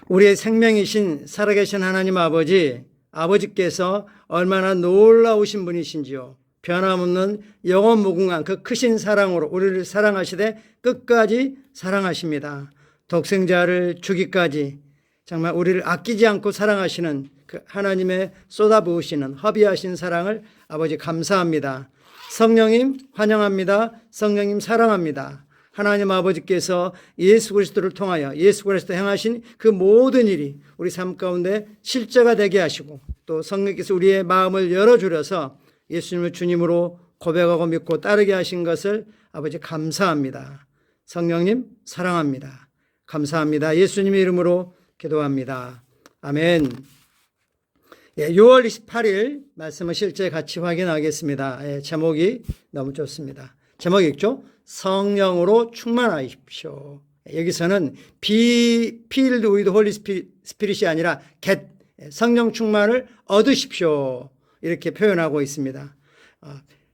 우리의 생명이신 살아계신 하나님 아버지께서 얼마나 놀라우신 분이신지요. 변함없는 영원 무궁한 그 크신 사랑으로 우리를 사랑하시되 끝까지 사랑하십니다. 독생자를 주기까지 정말 우리를 아끼지 않고 사랑하시는 그 하나님의 쏟아부으시는 허비하신 사랑을 아버지 감사합니다. 성령님 환영합니다. 성령님 사랑합니다. 하나님 아버지께서 예수 그리스도를 통하여 예수 그리스도 행하신 그 모든 일이 우리 삶 가운데 실제가 되게 하시고 또 성령께서 우리의 마음을 열어주려서 예수님을 주님으로 고백하고 믿고 따르게 하신 것을 아버지 감사합니다. 성령님 사랑합니다. 감사합니다. 예수님의 이름으로 기도합니다. 아멘. 6월 28일 말씀을 실제 같이 확인하겠습니다. 제목이 너무 좋습니다. 제목이 있죠? 성령으로 충만하십시오. 여기서는 filled with Holy Spirit이 아니라 get, 성령 충만을 얻으십시오. 이렇게 표현하고 있습니다.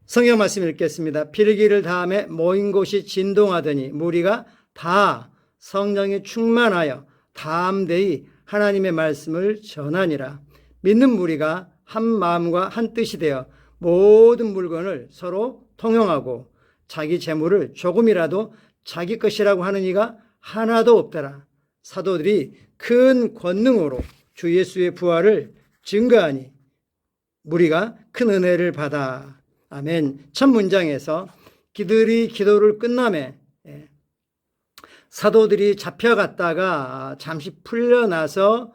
성경 말씀 읽겠습니다. 필기를 다음에 모인 곳이 진동하더니 무리가 다 성령이 충만하여 담대히 하나님의 말씀을 전하니라. 믿는 무리가 한 마음과 한 뜻이 되어 모든 물건을 서로 통용하고 자기 재물을 조금이라도 자기 것이라고 하는 이가 하나도 없더라. 사도들이 큰 권능으로 주 예수의 부활을 증거하니 무리가 큰 은혜를 받아. 아멘. 첫 문장에서 그들이 기도를 끝남에 사도들이 잡혀갔다가 잠시 풀려나서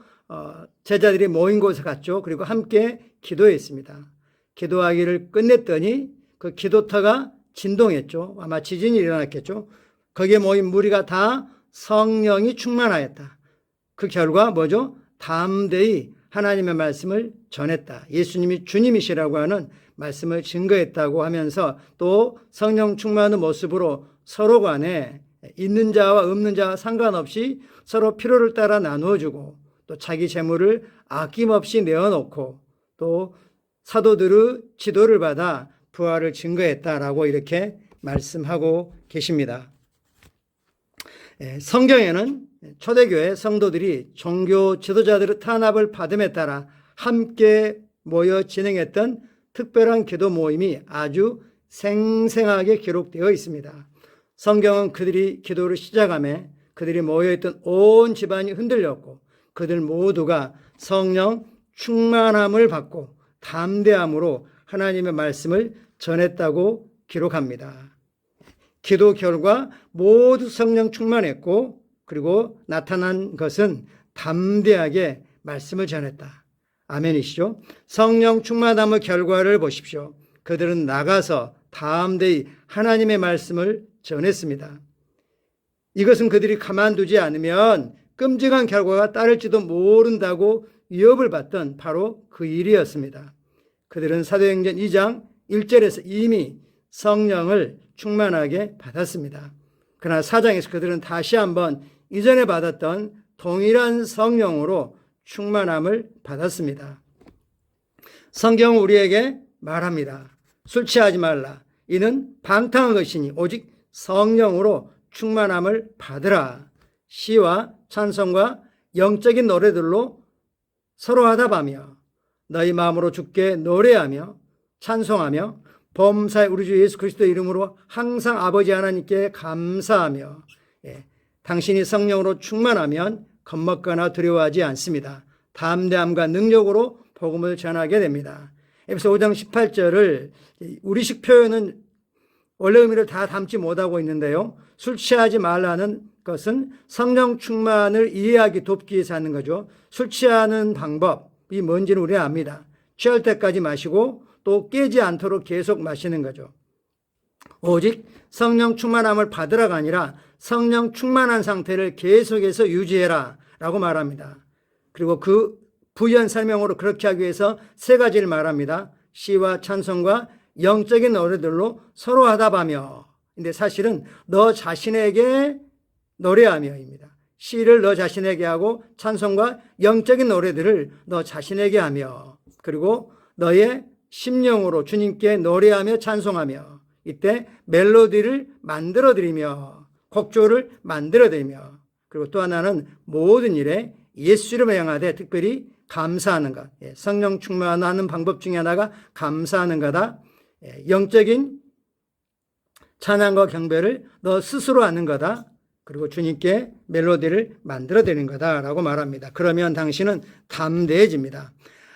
제자들이 모인 곳에 갔죠. 그리고 함께 기도했습니다. 기도하기를 끝냈더니 그 기도터가 진동했죠. 아마 지진이 일어났겠죠. 거기에 모인 무리가 다 성령이 충만하였다. 그 결과 뭐죠? 담대히 하나님의 말씀을 전했다. 예수님이 주님이시라고 하는 말씀을 증거했다고 하면서 또 성령 충만한 모습으로 서로 간에 있는 자와 없는 자와 상관없이 서로 필요를 따라 나누어주고 또 자기 재물을 아낌없이 내어놓고 또 사도들의 지도를 받아 부활을 증거했다라고 이렇게 말씀하고 계십니다. 성경에는 초대교회 성도들이 종교 지도자들의 탄압을 받음에 따라 함께 모여 진행했던 특별한 기도 모임이 아주 생생하게 기록되어 있습니다. 성경은 그들이 기도를 시작하며 그들이 모여있던 온 집안이 흔들렸고 그들 모두가 성령 충만함을 받고 담대함으로 하나님의 말씀을 전했다고 기록합니다. 기도 결과 모두 성령 충만했고 그리고 나타난 것은 담대하게 말씀을 전했다. 아멘이시죠? 성령 충만함의 결과를 보십시오. 그들은 나가서 담대히 하나님의 말씀을 전했습니다. 이것은 그들이 가만두지 않으면 끔찍한 결과가 따를지도 모른다고 위협을 받던 바로 그 일이었습니다. 그들은 사도행전 2장 1절에서 이미 성령을 충만하게 받았습니다. 그러나 4장에서 그들은 다시 한번 이전에 받았던 동일한 성령으로 충만함을 받았습니다. 성경은 우리에게 말합니다. 술 취하지 말라. 이는 방탕한 것이니 오직 성령으로 충만함을 받으라. 시와 찬송과 영적인 노래들로 서로 화답하며 너희 마음으로 주께 노래하며 찬송하며 범사의 우리 주 예수 그리스도 이름으로 항상 아버지 하나님께 감사하며 당신이 성령으로 충만하면 겁먹거나 두려워하지 않습니다. 담대함과 능력으로 복음을 전하게 됩니다. 에베소 5장 18절을 우리식 표현은 원래 의미를 다 담지 못하고 있는데요. 술 취하지 말라는 것은 성령 충만을 이해하기 돕기 위해서 하는 거죠. 술 취하는 방법이 뭔지는 우리는 압니다. 취할 때까지 마시고 또 깨지 않도록 계속 마시는 거죠. 오직 성령 충만함을 받으라가 아니라 성령 충만한 상태를 계속해서 유지해라 라고 말합니다. 그리고 그 부연 설명으로 그렇게 하기 위해서 세 가지를 말합니다. 시와 찬송과 영적인 노래들로 서로 화답하며. 근데 사실은 너 자신에게 노래하며입니다. 시를 너 자신에게 하고 찬송과 영적인 노래들을 너 자신에게 하며 그리고 너의 심령으로 주님께 노래하며 찬송하며 이때 멜로디를 만들어드리며 곡조를 만들어드리며 그리고 또 하나는 모든 일에 예수 이름을 향하되 특별히 감사하는 것. 성령 충만하는 방법 중에 하나가 감사하는 거다. 영적인 찬양과 경배를 너 스스로 하는 거다. 그리고 주님께 멜로디를 만들어드리는 거다라고 말합니다. 그러면 당신은 담대해집니다.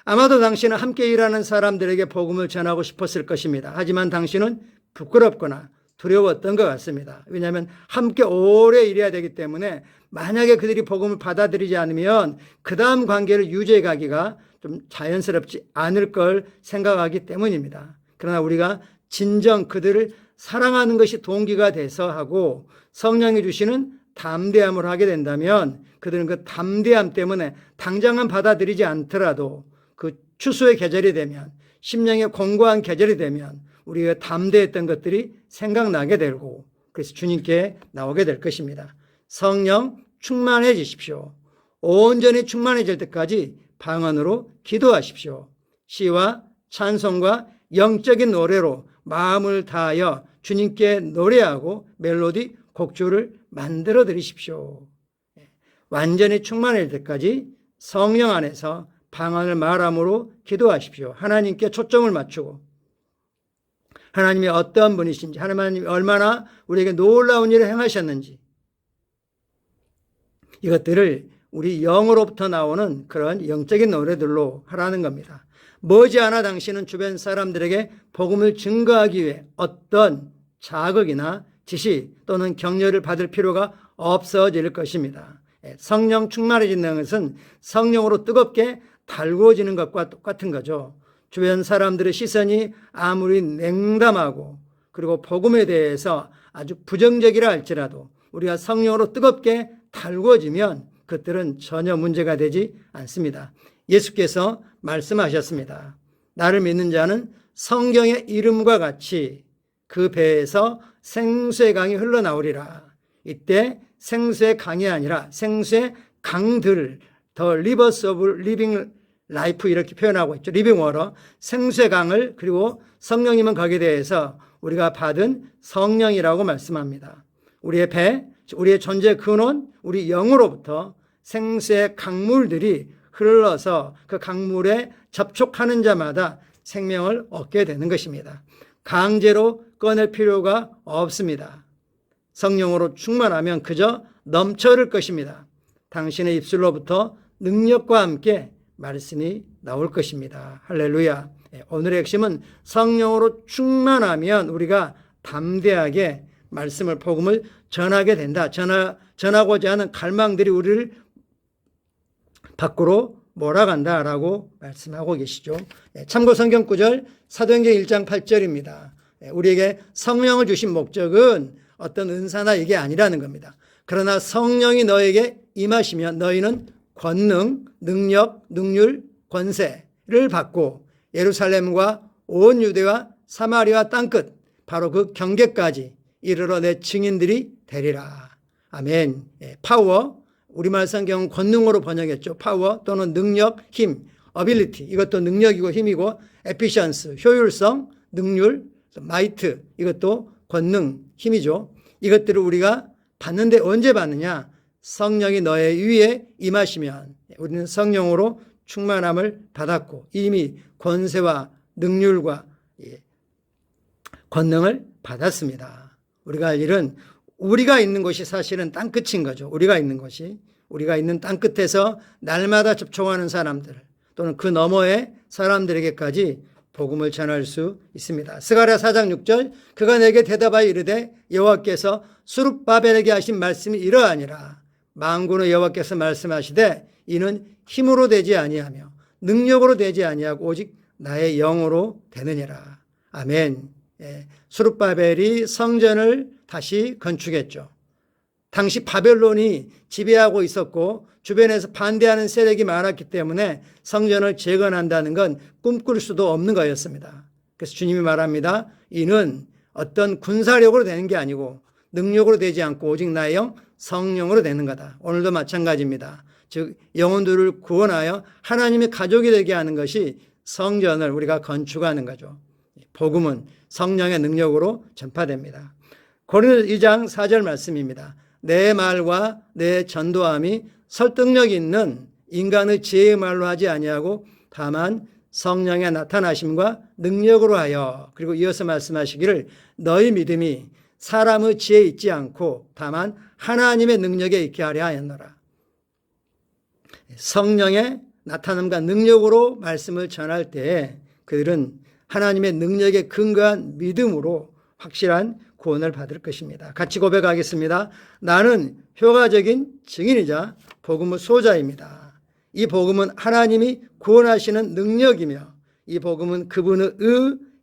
아마도 당신은 함께 일하는 사람들에게 복음을 전하고 싶었을 것입니다. 하지만 당신은 부끄럽거나 두려웠던 것 같습니다. 왜냐하면 함께 오래 일해야 되기 때문에 만약에 그들이 복음을 받아들이지 않으면 그 다음 관계를 유지해 가기가 좀 자연스럽지 않을 걸 생각하기 때문입니다. 그러나 우리가 진정 그들을 사랑하는 것이 동기가 돼서 하고 성령이 주시는 담대함을 하게 된다면 그들은 그 담대함 때문에 당장은 받아들이지 않더라도 그 추수의 계절이 되면 심령의 공고한 계절이 되면 우리가 담대했던 것들이 생각나게 되고 그래서 주님께 나오게 될 것입니다. 성령 충만해지십시오. 온전히 충만해질 때까지 방언으로 기도하십시오. 시와 찬송과 영적인 노래로 마음을 다하여 주님께 노래하고 멜로디 곡조를 만들어 드리십시오. 완전히 충만해질 때까지 성령 안에서 방언을 말함으로 기도하십시오. 하나님께 초점을 맞추고 하나님이 어떤 분이신지, 하나님이 얼마나 우리에게 놀라운 일을 행하셨는지 이것들을 우리 영으로부터 나오는 그런 영적인 노래들로 하라는 겁니다. 머지않아 당신은 주변 사람들에게 복음을 증거하기 위해 어떤 자극이나 지시 또는 격려를 받을 필요가 없어질 것입니다. 성령 충만해진다는 것은 성령으로 뜨겁게 달구어지는 것과 똑같은 거죠. 주변 사람들의 시선이 아무리 냉담하고 그리고 복음에 대해서 아주 부정적이라 할지라도 우리가 성령으로 뜨겁게 달구어지면 그것들은 전혀 문제가 되지 않습니다. 예수께서 말씀하셨습니다. 나를 믿는 자는 성경의 이름과 같이 그 배에서 생수의 강이 흘러나오리라. 이때 생수의 강이 아니라 생수의 강들, 더 리버스 오브 리빙 라이프 이렇게 표현하고 있죠. 리빙 워터, 생수의 강을 그리고 성령님은 거기에 대해서 우리가 받은 성령이라고 말씀합니다. 우리의 배, 우리의 존재 근원, 우리 영으로부터 생수의 강물들이 흘러서 그 강물에 접촉하는 자마다 생명을 얻게 되는 것입니다. 강제로 꺼낼 필요가 없습니다. 성령으로 충만하면 그저 넘쳐흐를 것입니다. 당신의 입술로부터 능력과 함께 말씀이 나올 것입니다. 할렐루야. 오늘의 핵심은 성령으로 충만하면 우리가 담대하게 말씀을 복음을 전하게 된다. 전하고자 하는 갈망들이 우리를 밖으로 몰아간다라고 말씀하고 계시죠. 참고 성경 구절 사도행전 1장 8절입니다. 우리에게 성령을 주신 목적은 어떤 은사나 이게 아니라는 겁니다. 그러나 성령이 너에게 임하시면 너희는 권능, 능력, 능률, 권세를 받고 예루살렘과 온 유대와 사마리아 땅끝 바로 그 경계까지 이르러 내 증인들이 되리라. 아멘. 파워, 우리말 성경은 권능으로 번역했죠. 파워 또는 능력, 힘, 어빌리티 이것도 능력이고 힘이고 에피션스, 효율성, 능률, 마이트 이것도 권능, 힘이죠. 이것들을 우리가 받는데 언제 받느냐? 성령이 너의 위에 임하시면 우리는 성령으로 충만함을 받았고 이미 권세와 능률과 권능을 받았습니다. 우리가 할 일은 우리가 있는 곳이 사실은 땅끝인 거죠. 우리가 있는 땅끝에서 날마다 접촉하는 사람들 또는 그 너머의 사람들에게까지 복음을 전할 수 있습니다. 스가랴 4장 6절 그가 내게 대답하여 이르되 여호와께서 스룹바벨에게 하신 말씀이 이러하니라. 만군의 여호와께서 말씀하시되 이는 힘으로 되지 아니하며 능력으로 되지 아니하고 오직 나의 영으로 되느니라. 아멘. 스룹바벨이 성전을 다시 건축했죠. 당시 바벨론이 지배하고 있었고 주변에서 반대하는 세력이 많았기 때문에 성전을 재건한다는 건 꿈꿀 수도 없는 거였습니다. 그래서 주님이 말합니다. 이는 어떤 군사력으로 되는 게 아니고 능력으로 되지 않고 오직 나의 영 성령으로 되는 거다. 오늘도 마찬가지입니다. 즉 영혼들을 구원하여 하나님의 가족이 되게 하는 것이 성전을 우리가 건축하는 거죠. 복음은 성령의 능력으로 전파됩니다. 고린도 2장 4절 말씀입니다. 내 말과 내 전도함이 설득력 있는 인간의 지혜의 말로 하지 아니하고 다만 성령의 나타나심과 능력으로 하여, 그리고 이어서 말씀하시기를 너희 믿음이 사람의 지혜에 있지 않고 다만 하나님의 능력에 있게 하려 하였노라. 성령의 나타남과 능력으로 말씀을 전할 때에 그들은 하나님의 능력에 근거한 믿음으로 확실한 구원을 받을 것입니다. 같이 고백하겠습니다. 나는 효과적인 증인이자 복음의 소자입니다. 이 복음은 하나님이 구원하시는 능력이며 이 복음은 그분의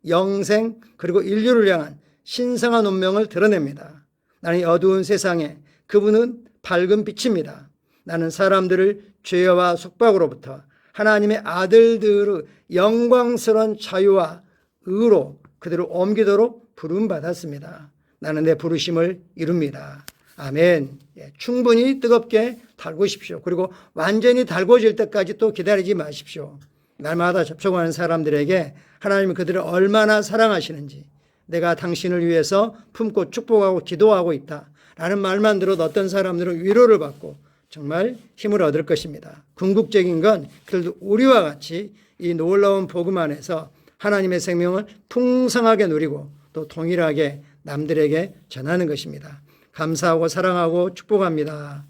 영생 그리고 인류를 향한 신성한 운명을 드러냅니다. 나는 이 어두운 세상에 그분은 밝은 빛입니다. 나는 사람들을 죄와 속박으로부터 하나님의 아들들의 영광스러운 자유와 의로 그들을 옮기도록 부름받았습니다. 나는 내 부르심을 이룹니다. 아멘. 충분히 뜨겁게 달구십시오. 그리고 완전히 달궈질 때까지 또 기다리지 마십시오. 날마다 접촉하는 사람들에게 하나님이 그들을 얼마나 사랑하시는지, 내가 당신을 위해서 품고 축복하고 기도하고 있다 라는 말만 들어도 어떤 사람들은 위로를 받고 정말 힘을 얻을 것입니다. 궁극적인 건 그들도 우리와 같이 이 놀라운 복음 안에서 하나님의 생명을 풍성하게 누리고 또 동일하게 남들에게 전하는 것입니다. 감사하고 사랑하고 축복합니다.